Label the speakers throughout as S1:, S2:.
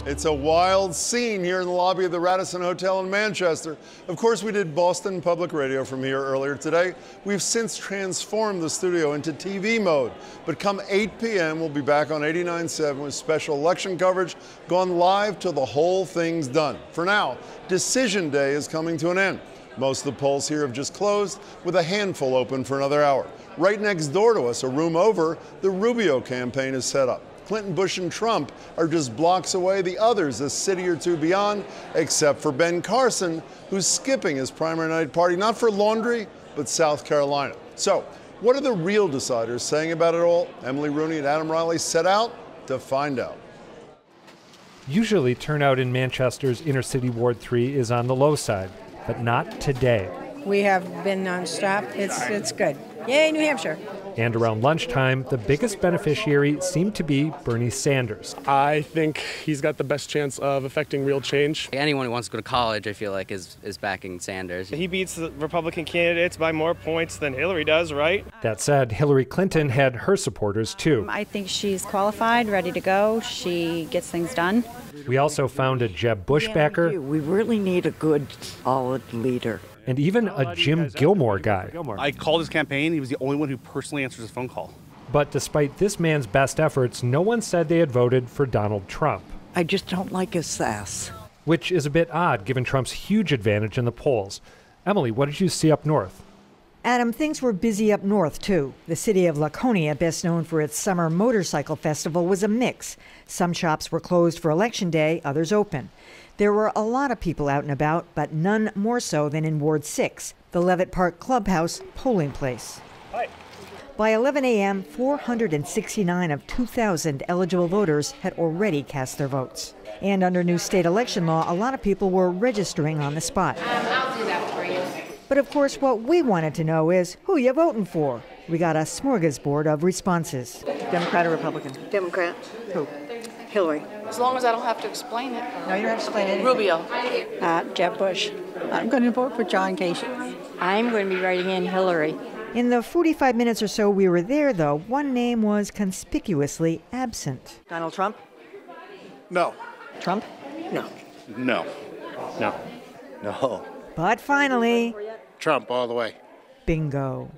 S1: It's a wild scene here in the lobby of the Radisson Hotel in Manchester. Of course, we did Boston Public Radio from here earlier today. We've since transformed the studio into TV mode. But come 8 p.m., we'll be back on 89.7 with special election coverage, gone live till the whole thing's done. For now, Decision Day is coming to an end. Most of the polls here have just closed, with a handful open for another hour. Right next door to us, a room over, the Rubio campaign is set up. Clinton, Bush, and Trump are just blocks away, the others a city or two beyond, except for Ben Carson, who's skipping his primary night party, not for laundry, but South Carolina. So, what are the real deciders saying about it all? Emily Rooney and Adam Riley set out to find out.
S2: Usually, turnout in Manchester's inner city Ward 3 is on the low side, but not today.
S3: We have been nonstop. It's good. Yay, New Hampshire.
S2: And around lunchtime, the biggest beneficiary seemed to be Bernie Sanders.
S4: I think he's got the best chance of affecting real change.
S5: Anyone who wants to go to college, I feel like, is backing Sanders.
S6: He beats the Republican candidates by more points than Hillary does, right?
S2: That said, Hillary Clinton had her supporters, too.
S7: I think she's qualified, ready to go. She gets things done.
S2: We also found a Jeb Bush backer.
S8: We really need a good, solid leader.
S2: And even a Jim Gilmore guy.
S9: I called his campaign. He was the only one who personally answers his phone call.
S2: But despite this man's best efforts, no one said they had voted for Donald Trump.
S8: I just don't like his sass.
S2: Which is a bit odd, given Trump's huge advantage in the polls. Emily, what did you see up north?
S10: Adam, things were busy up north, too. The city of Laconia, best known for its summer motorcycle festival, was a mix. Some shops were closed for Election Day, others open. There were a lot of people out and about, but none more so than in Ward 6, the Levitt Park Clubhouse polling place.
S6: Hi.
S10: By 11 a.m., 469 of 2,000 eligible voters had already cast their votes. And under new state election law, a lot of people were registering on the spot.
S11: I'll do that for you.
S10: But of course, what we wanted to know is, who you voting for? We got a smorgasbord of responses.
S8: Democrat or Republican?
S3: Democrat.
S8: Who? Hillary.
S11: As long as I don't have to explain it.
S3: No, you don't have to explain it.
S11: Rubio.
S3: Jeb Bush.
S8: I'm going to vote for John Casey.
S7: I'm going to be writing in Hillary.
S10: In the 45 minutes or so we were there, though, one name was conspicuously absent.
S8: Donald Trump?
S9: No.
S8: Trump?
S9: No. No.
S6: No.
S9: No.
S10: But finally,
S9: Trump all the way.
S10: bingo.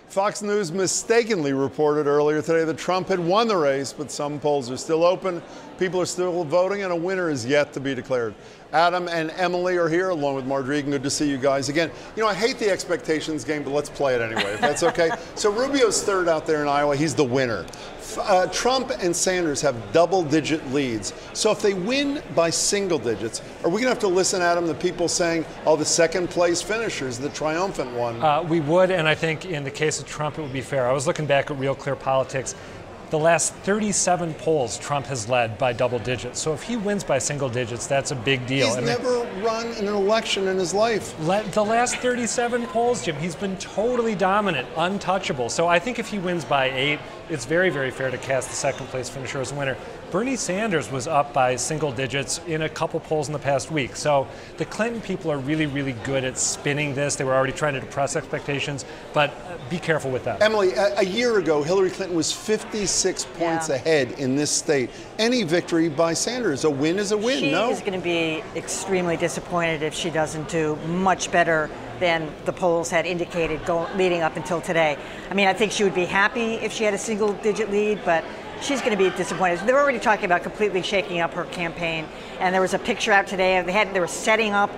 S1: Fox News mistakenly reported earlier today that Trump had won the race, but some polls are still open. People are still voting, and a winner is yet to be declared. Adam and Emily are here, along with Marjorie. Good to see you guys again. You know, I hate the expectations game, but let's play it anyway, if that's okay. So Rubio's third out there in Iowa. He's the winner. Trump and Sanders have double-digit leads. So if they win by single digits, are we going to have to listen, Adam, to people saying, oh, the second-place finisher's the triumphant one?
S2: We would, and I think in the case of Trump, it would be fair. I was looking back at Real Clear Politics. The last 37 polls, Trump has led by double digits. So if he wins by single digits, that's a big deal.
S1: He's never run in an election in his life.
S2: The last 37 polls, Jim, he's been totally dominant, untouchable. So I think if he wins by 8, it's very, very fair to cast the second place finisher as a winner. Bernie Sanders was up by single digits in a couple polls in the past week. So the Clinton people are really, really good at spinning this. They were already trying to depress expectations, but be careful with that.
S1: Emily, a year ago, Hillary Clinton was 56 points ahead in this state. Any victory by Sanders, a win is a win,
S10: She
S1: no?
S10: is going to be extremely disappointed if she doesn't do much better than the polls had indicated leading up until today. I mean, I think she would be happy if she had a single-digit lead, but she's going to be disappointed. They're already talking about completely shaking up her campaign, and there was a picture out today. They were setting up,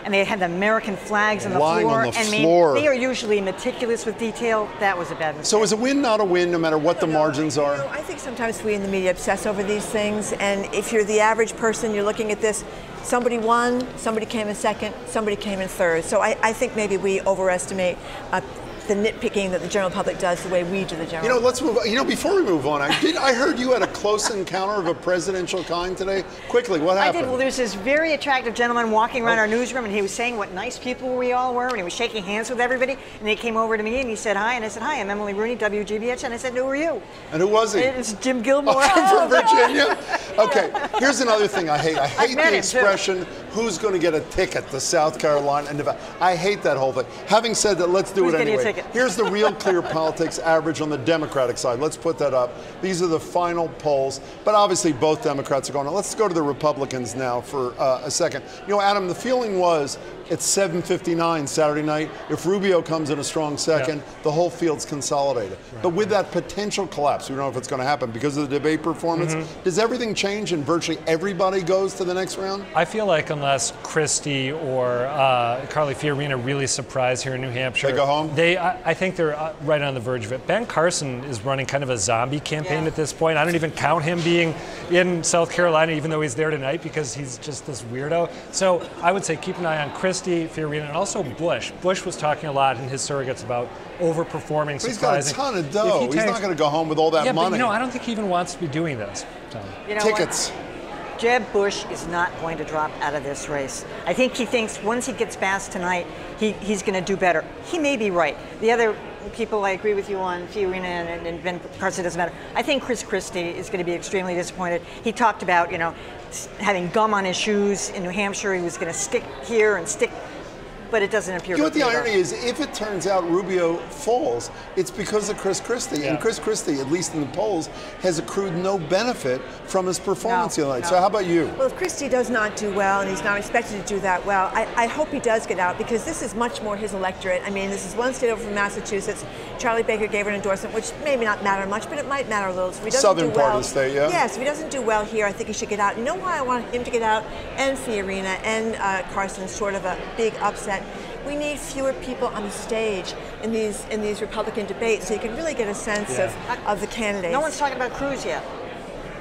S10: and they had the American flags on the
S1: Lying
S10: floor.
S1: on the
S10: I
S1: floor.
S10: mean, they are usually meticulous with detail. That was a bad mistake.
S1: So is a win not a win, no matter what the margins are?
S3: I think sometimes we in the media obsess over these things, and if you're the average person, you're looking at this, somebody won, somebody came in second, somebody came in third. So I think maybe we overestimate the nitpicking that the general public does the way we do the general.
S1: You know, let's move on. You know, before we move on, I heard you had a close encounter of a presidential kind today. Quickly, what happened?
S10: I did. Well, there was this very attractive gentleman walking around our newsroom, and he was saying what nice people we all were, and he was shaking hands with everybody. And he came over to me, and he said hi, and I said, hi, I'm Emily Rooney, WGBH, and I said, who are you?
S1: And who was he?
S10: It's Jim Gilmore.
S1: From Virginia? Okay, here's another thing I hate. I hate
S10: met
S1: the
S10: him, too.
S1: expression, who's going to get a ticket to South Carolina and Nevada. I hate that whole thing. Having said that, let's do
S10: Who's
S1: it
S10: getting a
S1: anyway.
S10: ticket?
S1: Here's the real clear politics average on the Democratic side. Let's put that up. These are the final polls, but obviously both Democrats are going on. Let's go to the Republicans now for a second. You know, Adam, the feeling was it's 7:59 Saturday night. If Rubio comes in a strong second, the whole field's consolidated. Right. But with that potential collapse, we don't know if it's going to happen because of the debate performance. Does everything change and virtually everybody goes to the next round?
S2: I feel like unless Christie or Carly Fiorina really surprise here in New Hampshire,
S1: they go home?
S2: I think they're right on the verge of it. Ben Carson is running kind of a zombie campaign at this point. I don't even count him being in South Carolina, even though he's there tonight, because he's just this weirdo. So I would say keep an eye on Christie, Fiorina, and also Bush. Bush was talking a lot in his surrogates about overperforming,
S1: but he's got a ton of dough. He's not going to go home with all that money.
S2: But, I don't think he even wants to be doing this. So.
S10: You know
S1: Tickets.
S10: What? Jeb Bush is not going to drop out of this race. I think he thinks once he gets past tonight, he's going to do better. He may be right. The other people I agree with you on, Fiorina and Ben Carson, doesn't matter. I think Chris Christie is going to be extremely disappointed. He talked about, having gum on his shoes in New Hampshire. He was going to stick here and stick, but it doesn't appear.
S1: You know what the irony is? If it turns out Rubio falls, it's because of Chris Christie. Yeah. And Chris Christie, at least in the polls, has accrued no benefit from his performance the other night. So how about you?
S3: Well, if Christie does not do well, and he's not expected to do that well, I hope he does get out, because this is much more his electorate. I mean, this is one state over from Massachusetts. Charlie Baker gave her an endorsement, which may not matter much, but it might matter a little. So if he doesn't
S1: Southern
S3: do well,
S1: part of the state, yeah?
S3: Yes, if he doesn't do well here, I think he should get out. You know why I want him to get out, and Fiorina, and Carson, sort of a big upset? We need fewer people on the stage in these Republican debates, so you can really get a sense of the candidates.
S10: No one's talking about Cruz yet.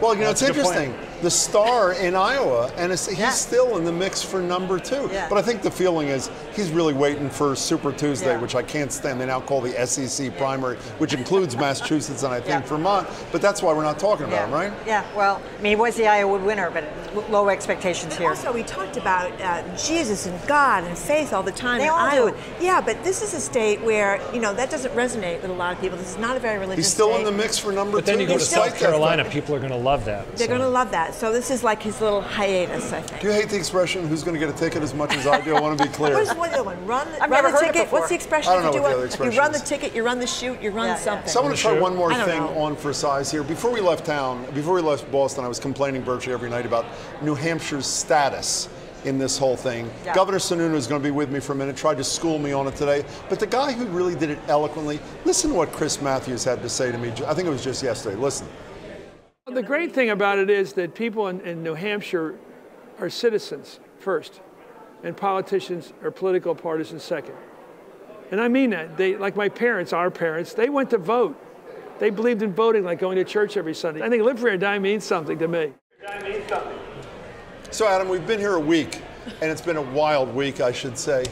S1: Well, it's interesting. The star in Iowa, and he's still in the mix for number 2.
S10: Yeah.
S1: But I think the feeling is he's really waiting for Super Tuesday, which I can't stand. They now call the SEC primary, which includes Massachusetts and I think Vermont. But that's why we're not talking about him, right?
S10: Yeah, well, he was the Iowa winner, but low expectations here.
S3: Also, we talked about Jesus and God and faith all the time
S10: in
S3: Iowa.
S10: do.
S3: Yeah, but this is a state where, that doesn't resonate with a lot of people. This is not a very religious
S1: He's still
S3: state.
S1: in the mix for number 2.
S2: But then you go to South Carolina, people are going to love that.
S3: They're going to love that. So this is like his little hiatus, I think.
S1: Do you hate the expression, who's going to get a ticket, as much as I do? I want to be clear.
S3: What is the other one? Run
S10: I've never
S3: the
S10: heard it
S3: ticket?
S10: before.
S3: What's the expression?
S1: I don't know what the other expression
S3: You run the
S1: is.
S3: ticket, you run the shoot, you run something.
S1: So I want to try one more thing
S3: know.
S1: on for size here. Before we left town, before we left Boston, I was complaining virtually every night about New Hampshire's status in this whole thing.
S10: Yeah.
S1: Governor Sununu is going to be with me for a minute, tried to school me on it today. But the guy who really did it eloquently, listen to what Chris Matthews had to say to me. I think it was just yesterday. Listen.
S12: The great thing about it is that people in New Hampshire are citizens first, and politicians are political partisans second. And I mean that. They, like my parents, our parents, they went to vote. They believed in voting like going to church every Sunday. I think live free or die means something to me.
S1: So Adam, we've been here a week, and it's been a wild week, I should say.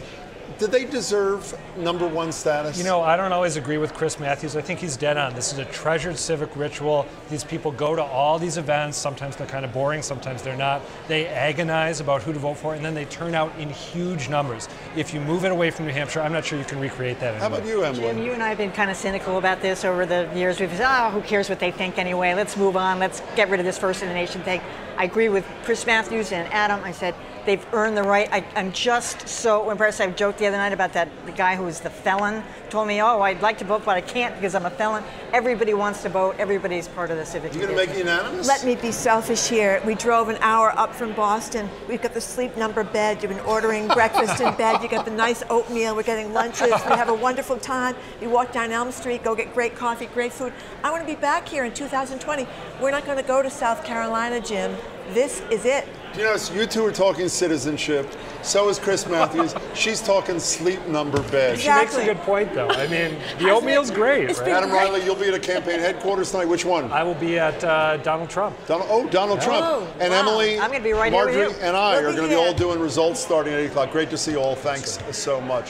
S1: Did they deserve number 1 status?
S2: I don't always agree with Chris Matthews. I think he's dead on. This is a treasured civic ritual. These people go to all these events. Sometimes they're kind of boring, sometimes they're not. They agonize about who to vote for, and then they turn out in huge numbers. If you move it away from New Hampshire, I'm not sure you can recreate that anymore.
S1: How about you, Emily?
S10: Jim, you and I have been kind of cynical about this over the years. We've said, who cares what they think anyway? Let's move on. Let's get rid of this first in the nation thing. I agree with Chris Matthews and Adam. I said, they've earned the right. I'm just so impressed. I joked the other night about the guy who was the felon. Told me, I'd like to vote, but I can't because I'm a felon. Everybody wants to vote. Everybody's part of the civic.
S1: You going to make it unanimous?
S3: Let me be selfish here. We drove an hour up from Boston. We've got the sleep number bed. You've been ordering breakfast in bed. You got the nice oatmeal. We're getting lunches. We have a wonderful time. We walk down Elm Street, go get great coffee, great food. I want to be back here in 2020. We're not going to go to South Carolina, Jim. This is it.
S1: You two are talking citizenship. So is Chris Matthews. She's talking sleep number bed.
S2: She makes a good point, though. I mean, the oatmeal's great. Right?
S1: Adam Riley, you'll be at a campaign headquarters tonight. Which one?
S2: I will be at Donald Trump.
S1: Donald Trump. And Emily,
S10: I'm going to be right
S1: Marjorie,
S10: here with you.
S1: and I are going to be all doing results starting at 8 o'clock. Great to see you all. Thanks so much.